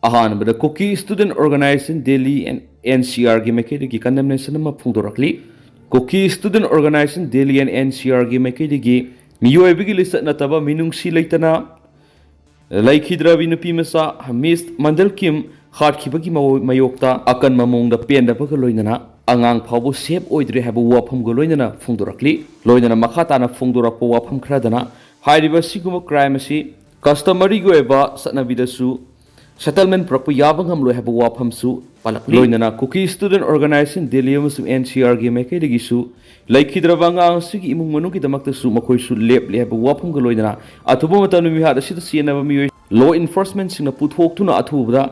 अहानबद Kuki student organization Delhi and NCR की मैकेडी की condemnation में फोंदोरकली Kuki student organization Delhi and NCR की मैकेडी की मियोएबी की लिस्ट नतबा मिनुंगसी लेतना लाइखिद्रबी नुपी मसा मिस मंडल किम खाटखिबगी मयोक्ता अकन ममोंग द पेंदबग लोइनना अंगांग फावो सेफ ओइद्रे हैब वाफम गो लोइनना फोंदोरकली लोइनना मखाताना फोंदोरकपो वाफम खरादना हाइरिबा सिगुम क्राइम असि कस्टमरी गो एबा सतनबिदसु settlement प्रपु याबंगम लो हैब वाफमसु पलकली लोइनना कुकी स्टूडेंट ऑर्गेनाइजेशन दिल्ली अमसु NCR गी मैकेदिगिसु लाइखिद्रबा अंगांग सिगी इमुंग मनुकी दमक्तसु मखोइसु लेप हैब वाफम गो लोइनना अथुबो मतनु मिहाद सिद सियनबा मियोय लॉ इन्फोर्समेंट सिंगना पुथोक्तुना अथुबदा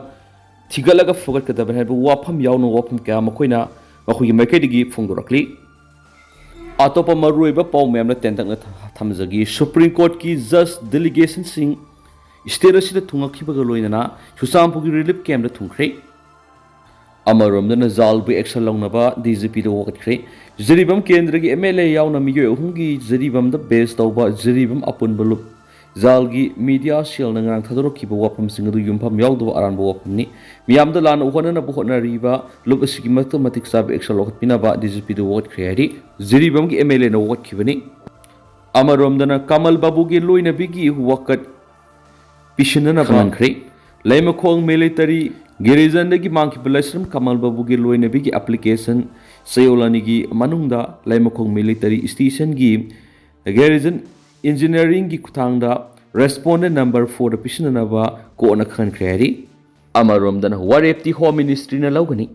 थिगलगा फुगतकदब हैब वाफम यावनो वाफम क्या मखोइना मखोइगी मैकेदिगी फोंदोरकली अतोप मरुइबा पाउ मैमना तेंतंगना थमजगी सुप्रीम कोर्ट की जज डेलीगेशन सिंग स्टेट असिदा थुंगखिबगा लोइनना सुसामपुगी रिलीफ कैम्प दा थुंख्रे अमरोमदना जालबु एक्शन लौनबा DGP दो वकत्रे जरिबम केंद्र की MLA यावना मियोय अहुंगी जरिबम द बेस तौबा जरिबम अपुन बलुप जालगी मीडिया सेल नंगांग थादोरखिबा वाफम सिंगदु युमफम यावदबा अरानबा वाफमनी मियामदा लान उहनना बुहनरिबा लुप असिगी मैथमेटिक साब एक्शन लौखत्पिनाबा DGP दो वकत्रे हरि जरिबम की MLA न वकत्खिबनी अमरोमदना कमल बाबूगी लोइनबिगी वकत पिशनना बांखरे लैमखोंग मिलिटरी गिरिजन की मांखिबलसम कमल बाबू की लोइनबी की एप्लीकेशन सयोलानी की मनुंगदा लैमखोंग मिलिटरी स्टेशन की गिरिजन इंजीनियरिंग की खुतांगदा रेस्पोंडेंट नंबर 4 पिशननाबा कोना खनख्रेरी अमरोमदन वारेप ती होम मिनिस्ट्री न लौगनी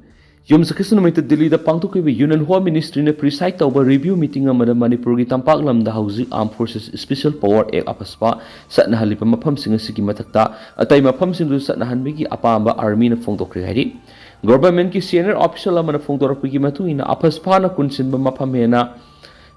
युमसखिसन मित दिल्ली दा पांगथोकिबे यूनियन होम मिनिस्ट्री ने प्रिसाइड तौबा रिव्यू मीटिंग अमदा मणिपुर की तंपाक लमदा हौजी arm forces special power act AFSPA सतनहलिबा मफम सिंग सिगी मथक्ता अतै मफम सिंदु सतनहनबिगी अपांबा आर्मी न फोंदोक्रे हरि गवर्नमेंट की सीनियर ऑफिसर अमना फोंदोरपगी मथुइना अपस्पा न कुनसिनबा मफम हेना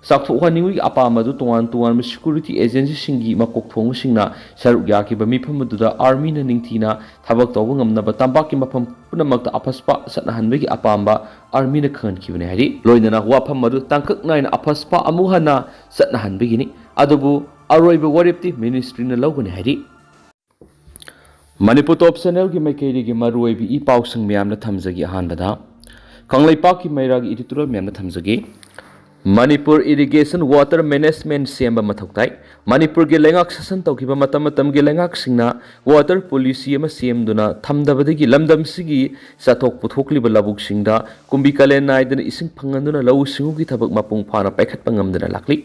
साक्थोहानिंगुई अपांबदु तोवान तोवान सिक्योरिटी एजेंसी सिंगी मकोक थोंगसिंगना सरुक याकिबा मिफमदुदा आर्मी न निंगथिना थबक तौबा ngamnaba तंपाकी मफम पुनमक्ता अपस्पा सतनहनबगी अपांबा आर्मी न खनखिबने हरि लोइनना वाफम मदु तंकक नाइन अपस्पा अमुहना सतनहनबगिनी अदुबु अरोइबा वरेप्ति मिनिस्ट्री न लौगने हरि मणिपुर टॉप चैनल की मैकेरी की मरुइबी ई पाउसंग म्यामना थमजगी अहानबदा खंगलैपाक की मैरागी एडिटोरियल म्यामना थमजगी मणिपुर इरिगेशन वाटर मैनेजमेंट सेम मथौताई मणिपुर के लेंगाक शासन तौखिबा मतम के लेंगाक सिंगना वाटर पॉलिसी अमा सेमदुना थमदबदगी लमदम सिगी साथोक पुथोकलिबा लबुक सिंगदा कुंबी कलेन नाइदना इसिंग फंगंदुना लौ सिंगुगी थबक मपुंग फाना पाइखतपा ngamdana lakli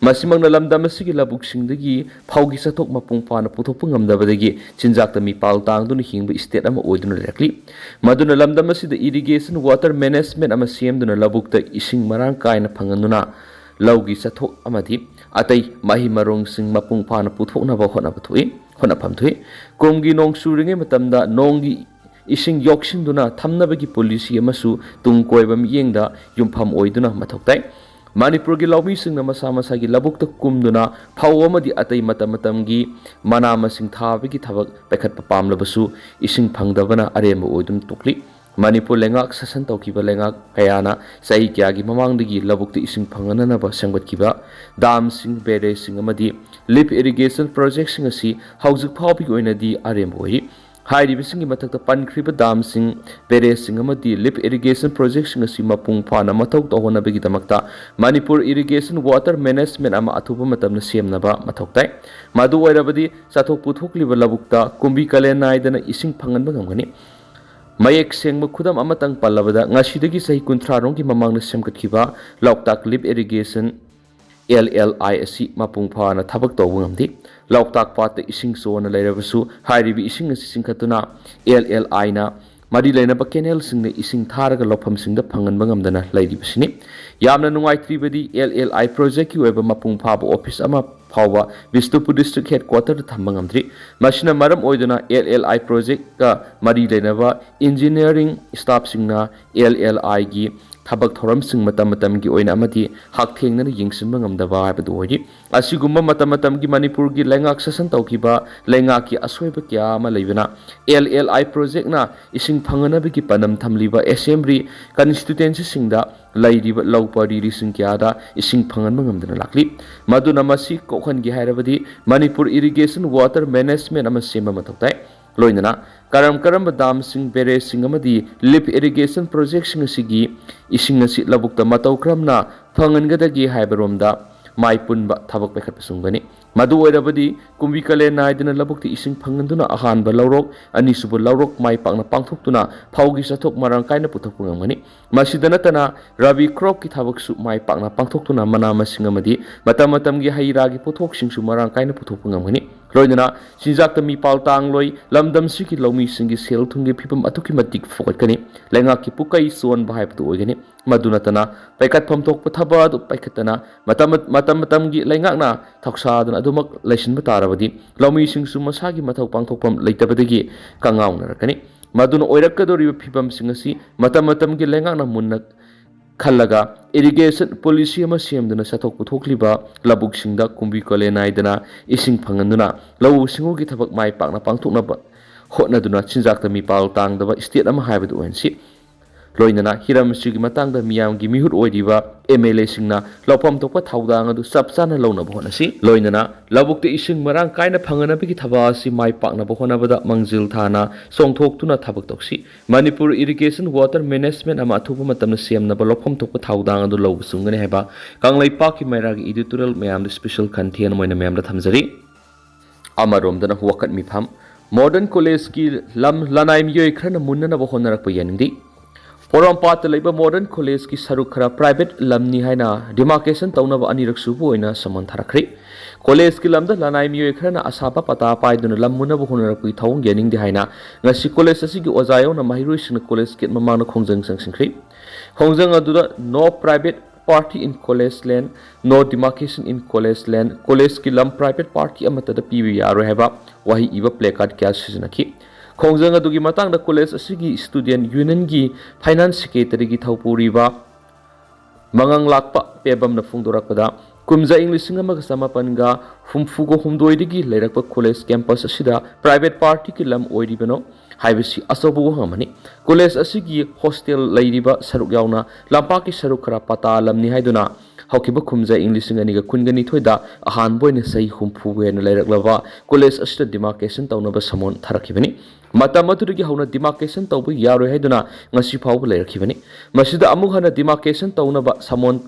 masimangna lamdam asigi labuk singdagi phaugi sathok mapung phana puthokpa ngamdabadagi chinjakta mi pal tangduna hingba state ama oiduna lakli maduna lamdam asida irrigation water management ama semduna labukta ising marang kaina phanganduna laugi sathok amadi atai mahi marong sing mapung phana puthoknaba honapam thui komgi nong suringe matamda nonggi ising yoksingduna thamnabagi policy amasu tungkoiba miyengda yumpham oiduna mathoktai Manipur की लौमी सिंह मसा मसा की लबुक कुमदुना फाउमदी अतई मतमतमगी मना मसिंग थाबगी थबक पैखत पामलबसु इसिंग फंगदबना अरेम ओइदुन तुकली मणिपुर लेंगाक ससन तौकिबा लेंगाक कयाना सही क्यागी ममांगदगी लबुक इसिंग फंगननबा संगतकिबा dam सिंह बेरे सिंह अमदी लिप इरिगेशन प्रोजेक्ट सिंह असि हौजिक फाउबी ओइनदी अरेम ओइ हाइरिबिसिंग मथक्ता पनख्रिबा दाम सिंह बेरे सिंह अमदी लिप इरिगेशन प्रोजेक्ट सिंह असि मपुंग फाना मथौ तौहनबगी दमक्ता मणिपुर इरिगेशन वाटर मैनेजमेंट अमा अथुबा मतमना सेमनबा मथौताई मदु ओइरबदी साथोक पुथोकलिबा लबुक्ता कुंबी कलेन नाइदना इसिंग फंगनबा ngамगनी मयेक सेंगब खुदम अमतंग पल्लबदा ngasiदगी सही 30 रोंगी ममांगना सेमकतखिबा लौकताक लिप irrigation LLI asi mapung phana thabak tawbu ngamdi lauktak pat ising sona leirabsu hairibi ising asi singkhatuna LLI na mari leina ba canal singna ising tharaga lofam singda phangan bangamdana leiribsini yamna nungai tribadi LLI project ki weba mapung phaba office ama phawba Bishnupur district headquarter thambangamdri masina maram oiduna LLI project ka mari leina ba engineering staff singna LLI gi थबक theorem सिंग मतम की ओइना अमदी हाक थेंगना यिंगसिनबा ngamdaba हाबदु ओइदि असिगुम्बा मतम की मणिपुर की लेंगाक ससन तौकिबा लेंगाक की असोइबा क्या मा लेबना LLI project ना इसिंग फंगनबगी पनम थमलिबा असेंबली कन्स्टिट्युएंसी सिंगदा लैरिबा लौपारी रिसिंग क्यादा इसिंग फंगनबा ngamdana lakli maduna masi kokhan gi hairabadi Manipur irrigation water management अमा सेमा मथौताई loinana karam dam sing bere sing amadi lip irrigation project sing asigi ising asi labukta matau kramna phangangadagi haibaromda mai punba thabak pekhat pasungani madu oirabadi kumbi kale naidina labukti ising phanganduna ahan ba lawrok ani subu lawrok mai pakna pangthoktuna phaugi sathok marang kaina puthok pungamani masidana tana rabi crop ki thabak su mai pakna pangthoktuna mana masing amadi matam gi haira gi puthok sing su marang kaina puthok pungamani loinana sinjak mi pal tang loi lamdam siki lomi singi sel thungi phipam atuki matik fokat kani lenga ki pukai son bahai ptu ogani maduna tana paikat phamtok pathaba du paikatana matam gi lengak na thoksa dana adumak laisin batarabadi lomi sing su masagi mathau pangthokpam leitabadagi kangaw narakani maduna oirakadori phipam singasi matam gi lengak na munnak khalaga irrigation policy ama semduna sathok puthokliba labuk singda kumbi kole naidana ising phanganduna law singu gi thabak mai pakna pangthokna hotnaduna chinjakta mi pal tangdaba state ama haibadu wensi loinana hiram sigi matangda miyam gi mihut oidiba MLA singna lopam tokpa thaudang adu sapchana lawna bhonasi loinana labukte ising marang kaina phangana bigi thaba si mai pakna bhona bada mangjil thana songthok tuna thabak toksi Manipur irrigation water management ama athupa matamna semna ba lopam tokpa thaudang adu law sungane heba kanglai paki maira gi editorial mayam special content moina mayam da thamjari amaromdana huwakat mi pham modern college ki lam lanai miyoi khrana munna ba honarak pa yanindi Porampat laiba modern college ki sarukara private lamni haina demarcation taunaba anirak subu oina samon tharakri college ki lamda lanai miyoi khrana asaba pata paiduna lamuna bu honarak pi thawng gening di haina ngasi college asigi ojayo na mahiroi sina college ket mamang khongjang sangsingkri khongjang aduda no private party in college land no demarcation in college land college ki lam private party amata da piwi yaro heba wahi iba placard kya sijanaki khongjang adugi matangda college asigi student union gi finance secretary gi thaupuriba mangang lakpa pebam na phungdorakpada kumja english singa samapan ga humfugo humdoidigi leirakpa college campus asida private party ki lam oiribano haibisi asobu hamani college asigi hostel leiriba saruk yauna lampa ki saruk khara pata lamni haiduna haukiba khumja english singa ga kungani thoida ahan boina sei humfu wen leiraklaba college asida demarcation taunaba samon tharakibani matamatugi hauna demarcation tawbu yaro haiduna ngasi phawbu leirakhibani masida amuk hana demarcation taunaba samon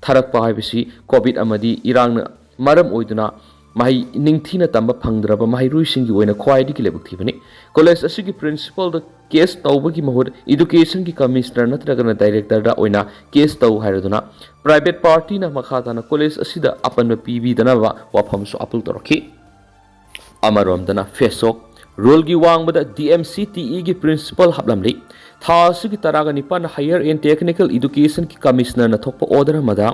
tharakpa haibisi covid amadi irang maram oiduna mahi ningthina tamba phangdraba mahi ruisingi oina khwaidi ki lebuk thibani college asigi principal da case tawbagi mahur education ki commissioner natragana director da oina case taw hairaduna private party na makhadana college asida apanba pb dana wafamsu apul toraki amarom dana fesok role gi wangbada DMCTE gi principal haplamli thasigi taraga nipan higher and technical education ki commissioner na thokpa order mada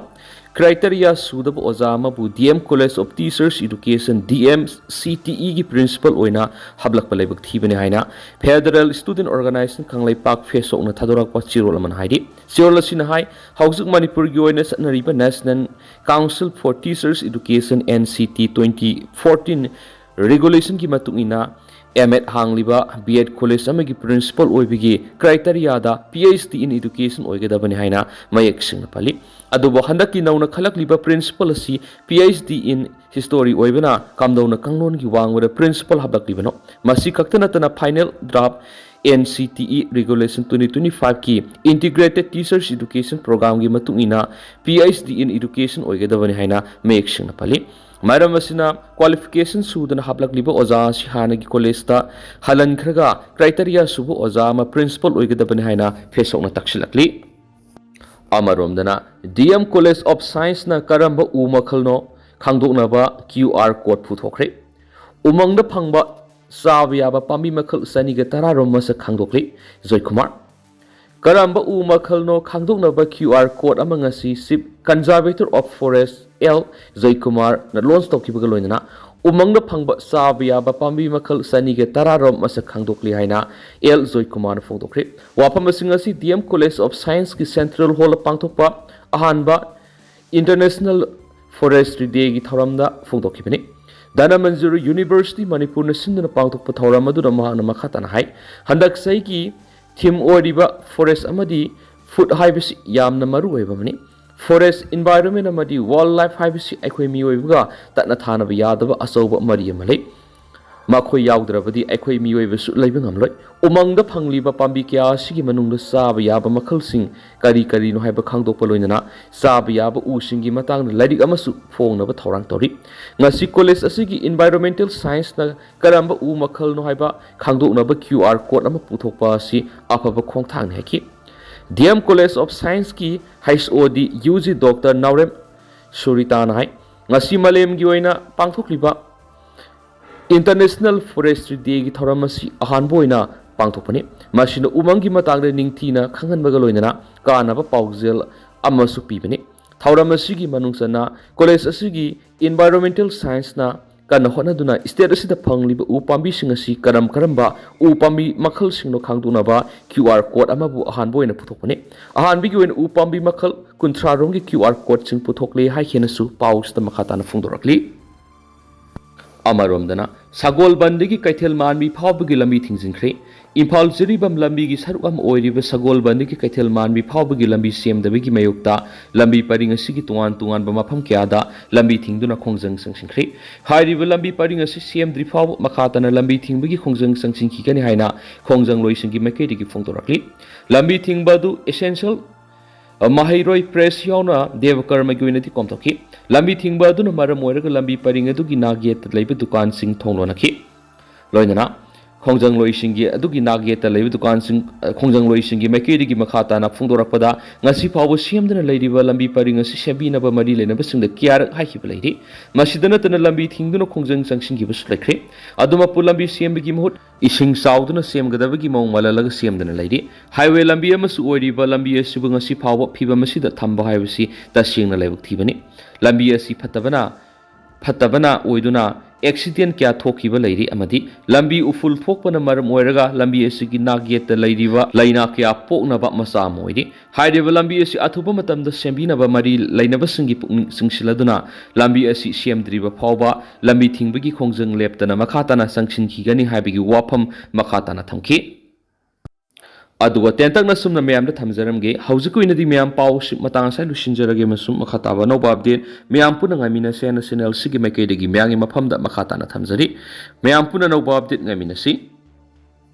criteria sudab ozama bu DM college of teachers education DMCTE gi principal oina hablak palebak thibani haina federal student organization kanglai pak fesok na thadorak pa chirol man haidi chirol sin hai hausuk manipur gi oina sanariba national council for teachers education NCT 2014 regulation ki matungina M.Ed hangliba B.Ed college amagi principal oibigi criteria da PhD in education oigedabani haina mayek singna pali adubo handaki nauna khalakliba principal asi PhD in history oibana kamdauna kanglon gi wangwada principal habaklibano masi kaktana tana final draft NCTE regulation 2025 ki integrated teachers education program gi matungina PhD in education oigedabani haina mayek singna pali Madam Masina qualification sudan hablak liba oza si hanagi college ta halan khraga criteria subu oza ma principal oigedabani haina fesok na takshilakli amarom dana DM College of Science na karamba umakhalno khangdokna ba QR code phuthokre umangda phangba sawyaba pambi makhal sani ga tararom masa khangdokli Joy Kumar karamba umakhalno khangdokna ba QR code amanga si sip conservator of forest L Joy Kumar na launch tawkiba loinana umangna phangba sabiya ba pambi makhal sani ge tararom masa khangdokli haina L Joy Kumar na phongdokre wapam singa si DM College of Science ki Central Hall pangthokpa ahanba International Forestry Day gi thoramda phongdokhibani Dana Manjuru University Manipur na sindana pangthokpa thoram adu mahana makhatana hai handak sai ki theme oriba forest amadi food haibisi yamna maru oibamani forest environment amadi wildlife haibisi aikhoi miyoibuga tatna thanaba yadaba asoba mari amalai ꯃꯈꯣꯏ ꯌꯥꯎꯗ꯭ꯔꯕꯗꯤ ꯑꯩꯈꯣꯏ ꯃꯤꯑꯣꯏꯕꯁꯨ ꯂꯩꯕ ꯉꯝꯂꯣꯏ ꯎꯃꯪꯗ ꯐꯪꯂꯤꯕ ꯄꯥꯝꯕꯤ ꯀꯌꯥ ꯑꯁꯤꯒꯤ ꯃꯅꯨꯡꯗ ꯆꯥꯕ ꯌꯥꯕ ꯃꯈꯜꯁꯤꯡ ꯀꯔꯤ ꯀꯔꯤꯅꯣ ꯍꯥꯏꯕ ꯈꯪꯗꯣꯛꯄ ꯂꯣꯏꯅꯅ ꯆꯥꯕ ꯌꯥꯕ ꯎꯁꯤꯡꯒꯤ ꯃꯇꯥꯡꯗ ꯂꯥꯏꯔꯤꯛ ꯑꯃꯁꯨ ꯐꯣꯡꯅꯕ ꯊꯧꯔꯥꯡ ꯇꯧꯔꯤ ꯉꯁꯤ ꯀꯣꯂꯦꯖ ꯑꯁꯤꯒꯤ ꯏꯟꯚꯥꯏꯔꯣꯟꯃꯦꯟꯇꯦꯜ ꯁꯥꯏꯟꯁꯅ ꯀꯔꯝꯕ ꯎ ꯃꯈꯜꯅꯣ ꯍꯥꯏꯕ ꯈꯪꯗꯣꯛꯅꯕ QR ꯀꯣꯗ ꯑꯃ ꯄꯨꯊꯣꯛꯄ ꯑꯁꯤ ꯑꯐꯕ ꯈꯣꯡꯊꯥꯡꯅꯤ ꯍꯥꯏꯈꯤ DM ꯀꯣꯂꯦꯖ ꯑꯣꯐ ꯁꯥꯏꯟꯁꯀꯤ HOD UG ꯗꯣꯛꯇꯔ ꯅꯥꯎꯔꯦꯝ ꯁꯨꯔꯤꯇꯥꯅ ꯍꯥꯏ ꯉꯁꯤ ꯃꯥꯂꯦꯝꯒꯤ ꯑꯣꯏꯅ ꯄꯥꯡꯊꯣꯛꯂꯤꯕ इंटरनेशनल फॉरेस्ट्री डे की थौरम अहानबोइना पांथोपनी मसिना उमंगी मतांगदे निंगथीना खंगनबगा लोइना कानाबा पाउजेल अमसु पीबनी थौरम असिगी मनुंगसना कॉलेज असिगी एनवायरनमेंटल साइंस ना कन्ना होनादुना स्टेट असिदा फंगलिबा उ पांबीसिंग असि करंबा उ पांबी मखलसिंगनो खांगदुनाबा QR कोड अमाबु अहानबोइना पुथोकपनी अहानबिगी ओइना उ पांबी मखल कुंथ्रा रोंगी QR कोड सिंग पुथोकले हाइखेनसु पाउसदा मखाताना फुंगदोरकली अमरोमदना सगोलबंदगी कैथेल मानबी फावबगी लंबी थिंजिंख्रे इम्फाल जिरिबम लंबीगी सरुअम ओइरिबा सगोलबंदगी कैथेल मानबी फावबगी लंबी सेमदबगी मयोक्ता लंबी परिंग असिगी तुआन तुआन मफम क्यादा लंबी थिंगदुना खोंजंग संसिंख्रे हाइरिबा लंबी परिंग असि सेमद्रि फाव मखातना लंबी थिंगबगी खोंजंग संसिंखिगनि हाइना खोंजंग लोइसिंगी मकेदिगी फोंदोरकली लंबी थिंगबदु एसेंशियल महैरोई प्रेस यावना देवकर्म की ओइनति कोमथोकी लंबी थिंगबा अदुना मरम ओइरगा लंबी परिंग अदुगी नागेत लैबा दुकान सिंग थोंलोनखी लोइनना खोंजंग लोइसिंगी अदुगी नागेत लैबा दुकान सिंग खोंजंग लोइसिंगी मकेदिगी मखाताना फुंगदोरकपदा ngasi फावबो सेमदना लैरिबा लंबी परिंग असि सेबिनबा मरि लेनबा सिंगदा कियार हाइखिबा लैरि मसिदना तना लंबी थिंगदुना खोंजंग संसिंगिबसु लैख्रे अदुमा पु लंबी सेमबगी महुत इसिंग साउदुना सेमगदबगी मौंग मललगा सेमदना लैरि हाईवे लंबी अमसु ओइरिबा लंबी असिबु ngasi फावबो फिबम असिदा थंबा हाइबसि तसेंगना लैबक थिबनि लंबी असि फत्तबना ओइदुना एक्सीडेंट क्या थोखिबा लैरि अमदि लंबी उफुल थोकपना मरम ओइरगा लंबी असिगी नागेत लैरिबा लैना क्या पोकनबा मसा मोइरि हाइरिबा लंबी असि अथुबा मतमदा सेंबिनबा मरि लैनबा सिंगी पुकनिंग सिंगसिलदुना लंबी असि सेमद्रिबा फावबा लंबी थिंबगी खोंजंग लेपतना मखाताना संगसिनखिगनि हाइबगी वाफम मखाताना थमखि अदुगा तेंतकना सुमना मैम थमजरमगे हौजिकुइनदी मैम पाउ मतंग साइ लुसिनजरगे मसुम मखाताबा नौबा अपडेट मैम पुना ngамina सेना चैनल सिगी मैकेदगी मैंगी मफमदा मखाताना थमजरी मैम पुना नौबा अपडेट ngамina